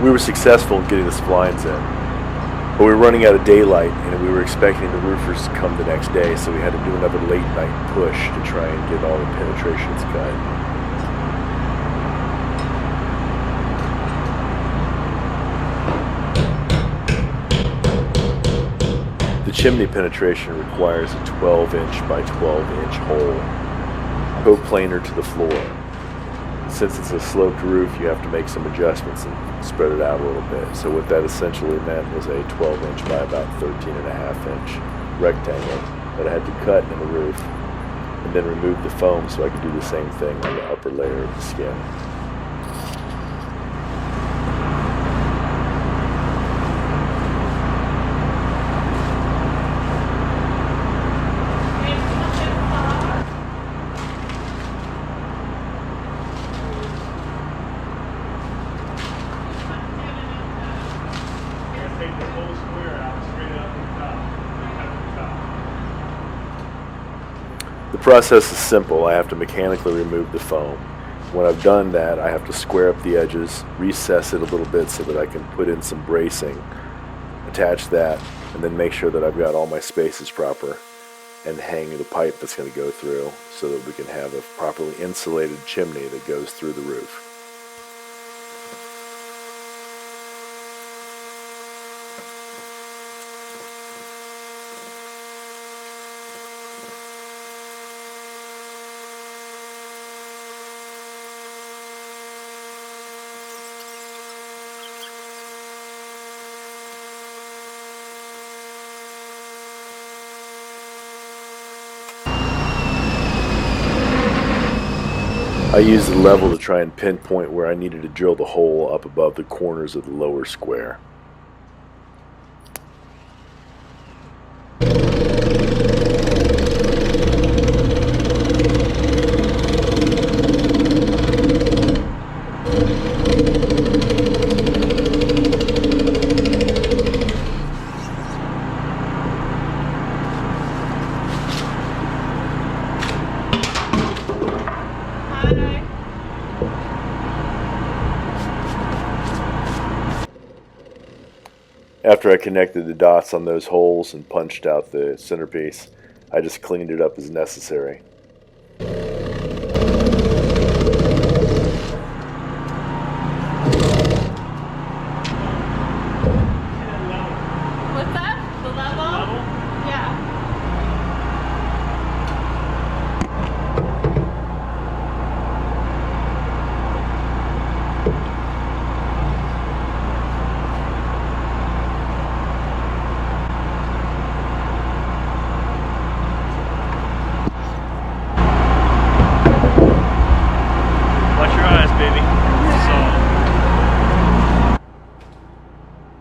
We were successful in getting the splines in, but we were running out of daylight and we were expecting the roofers to come the next day, so we had to do another late night push to try and get all the penetrations cut. The chimney penetration requires a 12-inch by 12-inch hole, coplanar to the floor. Since it's a sloped roof, you have to make some adjustments and spread it out a little bit. So what that essentially meant was a 12-inch by about 13.5-inch rectangle that I had to cut in the roof and then remove the foam so I could do the same thing on the upper layer of the skin. Take the whole square out straight up the top. The process is simple. I have to mechanically remove the foam. When I've done that, I have to square up the edges, recess it a little bit so that I can put in some bracing, attach that, and then make sure that I've got all my spaces proper, and hang the pipe that's going to go through so that we can have a properly insulated chimney that goes through the roof. I used the level to try and pinpoint where I needed to drill the hole up above the corners of the lower square. After I connected the dots on those holes and punched out the centerpiece, I just cleaned it up as necessary. What's that? The level? Yeah.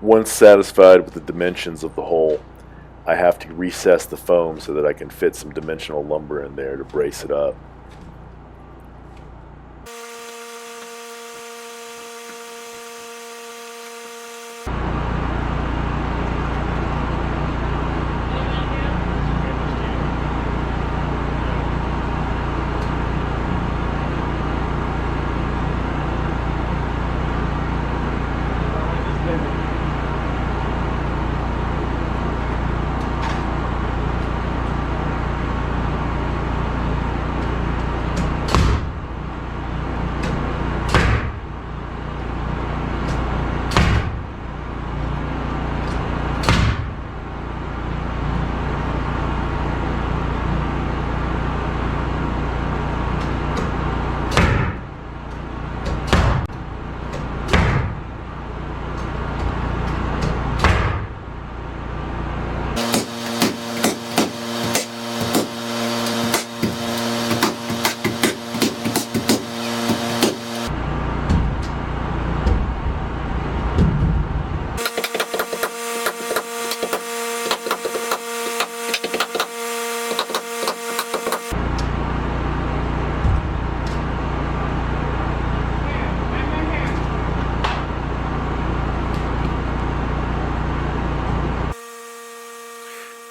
Once satisfied with the dimensions of the hole, I have to recess the foam so that I can fit some dimensional lumber in there to brace it up.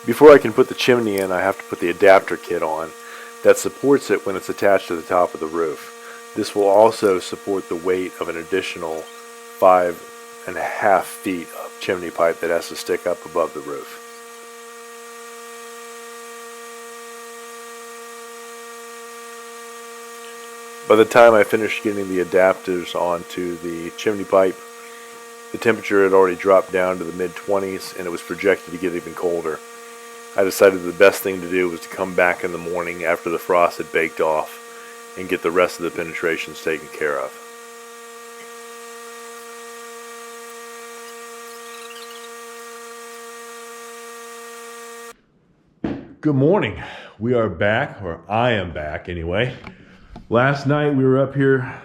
Before I can put the chimney in, I have to put the adapter kit on that supports it when it's attached to the top of the roof. This will also support the weight of an additional 5 1.5 feet of chimney pipe that has to stick up above the roof. By the time I finished getting the adapters onto the chimney pipe, the temperature had already dropped down to the mid-20s and it was projected to get even colder. I decided the best thing to do was to come back in the morning after the frost had baked off and get the rest of the penetrations taken care of. Good morning. We are back, or I am back anyway. Last night we were up here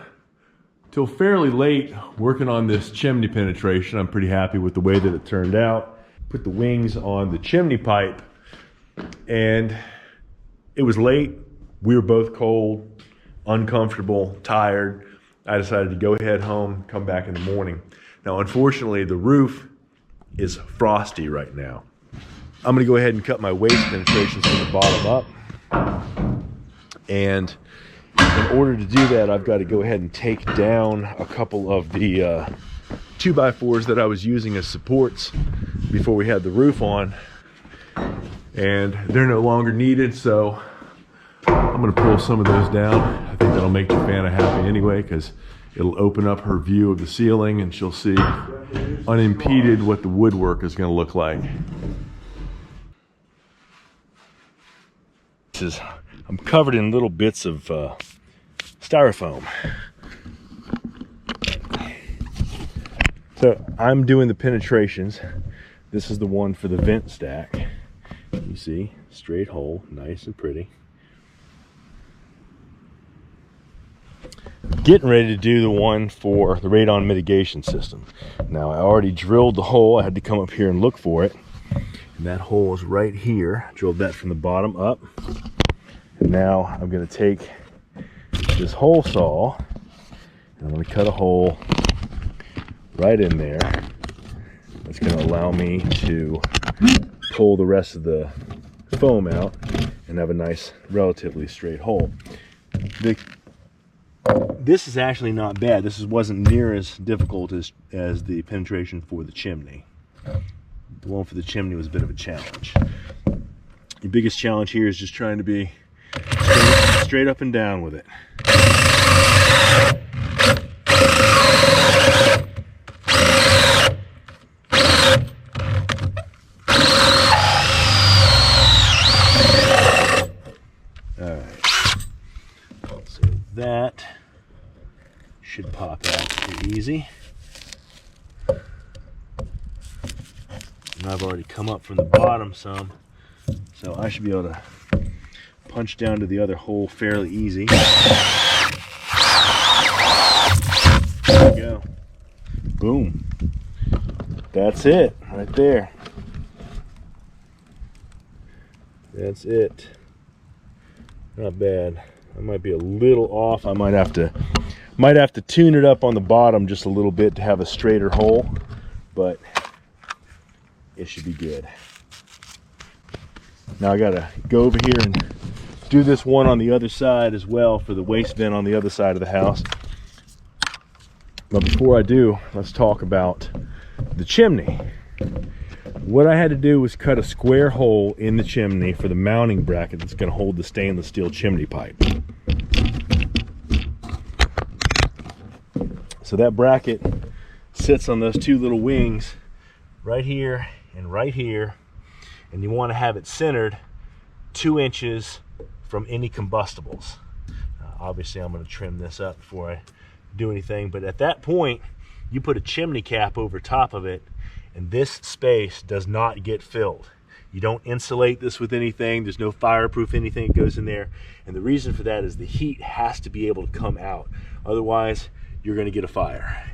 till fairly late working on this chimney penetration. I'm pretty happy with the way that it turned out. Put the wings on the chimney pipe and it was late. We were both cold, uncomfortable, tired. I decided to go ahead home, come back in the morning. Now, unfortunately, the roof is frosty right now. I'm gonna go ahead and cut my waste penetrations from the bottom up. And in order to do that, I've got to go ahead and take down a couple of the 2x4s that I was using as supports before we had the roof on. And they're no longer needed, so I'm gonna pull some of those down. I think that'll make Joanna happy anyway, because it'll open up her view of the ceiling and she'll see unimpeded what the woodwork is gonna look like. I'm covered in little bits of styrofoam. So I'm doing the penetrations. This is the one for the vent stack. You see, straight hole, nice and pretty. Getting ready to do the one for the radon mitigation system. Now, I already drilled the hole. I had to come up here and look for it. And that hole is right here. Drilled that from the bottom up. And now I'm going to take this hole saw and I'm going to cut a hole right in there. That's going to allow me to pull the rest of the foam out and have a nice, relatively straight hole. This is actually not bad. This wasn't near as difficult as the penetration for the chimney. The one for the chimney was a bit of a challenge. The biggest challenge here is just trying to be straight up and down with it. That should pop out pretty easy. And I've already come up from the bottom some, so I should be able to punch down to the other hole fairly easy. There we go. Boom. That's it right there. That's it. Not bad. I might be a little off. I might have to tune it up on the bottom just a little bit to have a straighter hole, but it should be good. Now I gotta go over here and do this one on the other side as well for the waste bin on the other side of the house. But before I do, let's talk about the chimney. What I had to do was cut a square hole in the chimney for the mounting bracket that's going to hold the stainless steel chimney pipe. So that bracket sits on those two little wings right here, and you want to have it centered 2 inches from any combustibles. Obviously I'm going to trim this up before I do anything, but at that point you put a chimney cap over top of it and this space does not get filled. You don't insulate this with anything. There's no fireproof anything that goes in there. And the reason for that is the heat has to be able to come out. Otherwise, you're going to get a fire.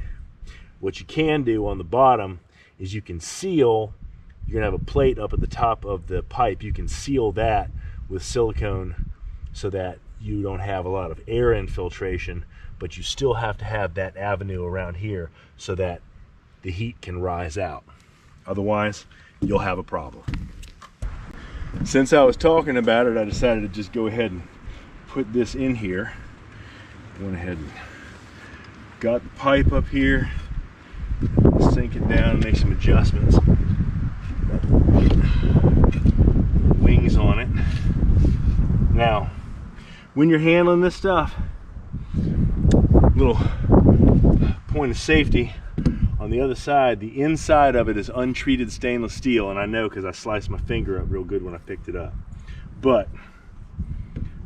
What you can do on the bottom is you can seal, you're going to have a plate up at the top of the pipe. You can seal that with silicone so that you don't have a lot of air infiltration, but you still have to have that avenue around here so that the heat can rise out. Otherwise, you'll have a problem. Since I was talking about it, I decided to just go ahead and put this in here. Went ahead and got the pipe up here, sink it down and make some adjustments. Wings on it. Now, when you're handling this stuff, little point of safety, on the other side, the inside of it is untreated stainless steel, and I know because I sliced my finger up real good when I picked it up. But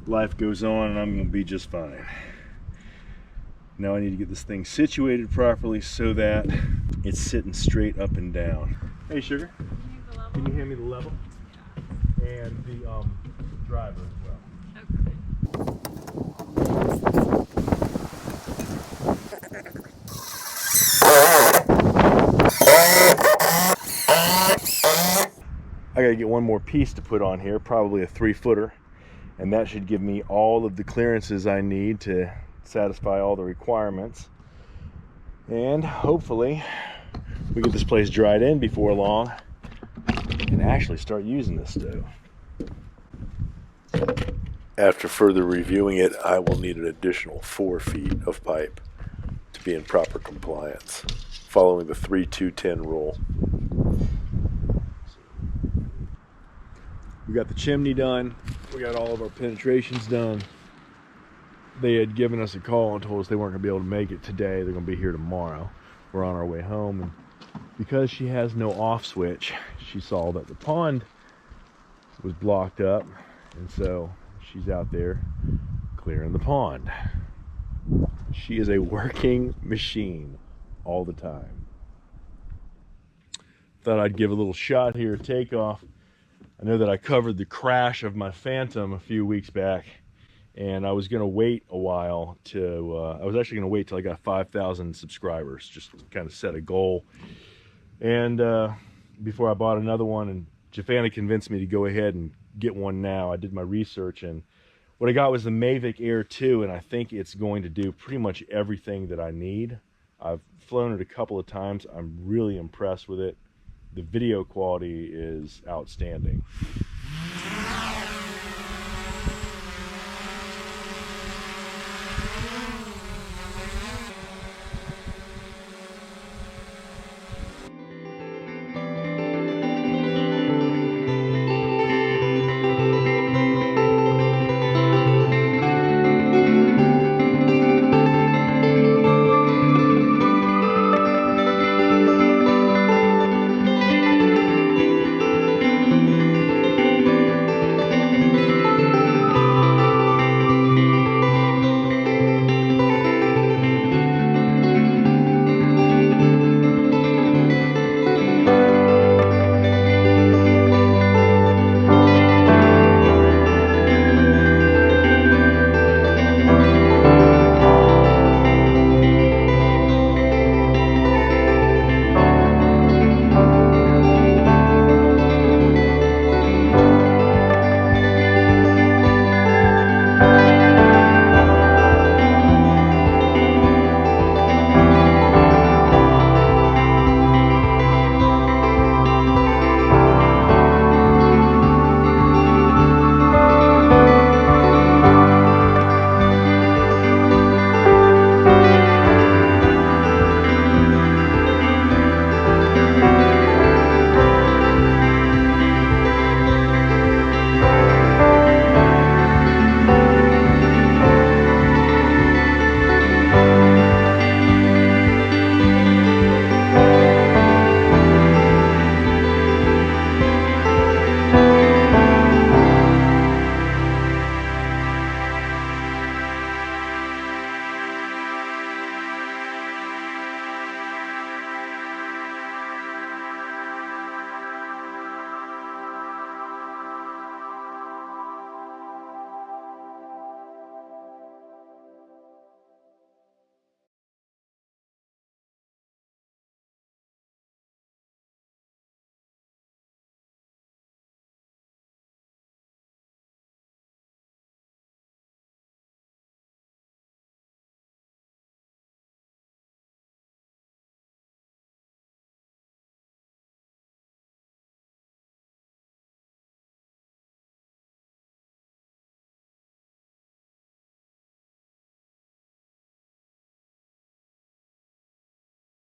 life goes on and I'm going to be just fine. Now I need to get this thing situated properly so that it's sitting straight up and down. Hey sugar, can you hand me the level? And the driver as well. I gotta get one more piece to put on here, probably a 3-footer, and that should give me all of the clearances I need to satisfy all the requirements. And hopefully we get this place dried in before long and actually start using this stove. After further reviewing it, I will need an additional 4 feet of pipe to be in proper compliance, following the 3-2-10 rule. We got the chimney done. We got all of our penetrations done. They had given us a call and told us they weren't going to be able to make it today. They're going to be here tomorrow. We're on our way home, and because she has no off switch, she saw that the pond was blocked up, and so she's out there clearing the pond. She is a working machine all the time. Thought I'd give a little shot here, takeoff. I know that I covered the crash of my Phantom a few weeks back, and I was going to wait a while to, I was actually going to wait till I got 5,000 subscribers, just kind of set a goal. And before I bought another one, and Jafana convinced me to go ahead and get one now. I did my research, and what I got was the Mavic Air 2, and I think it's going to do pretty much everything that I need. I've flown it a couple of times. I'm really impressed with it. The video quality is outstanding.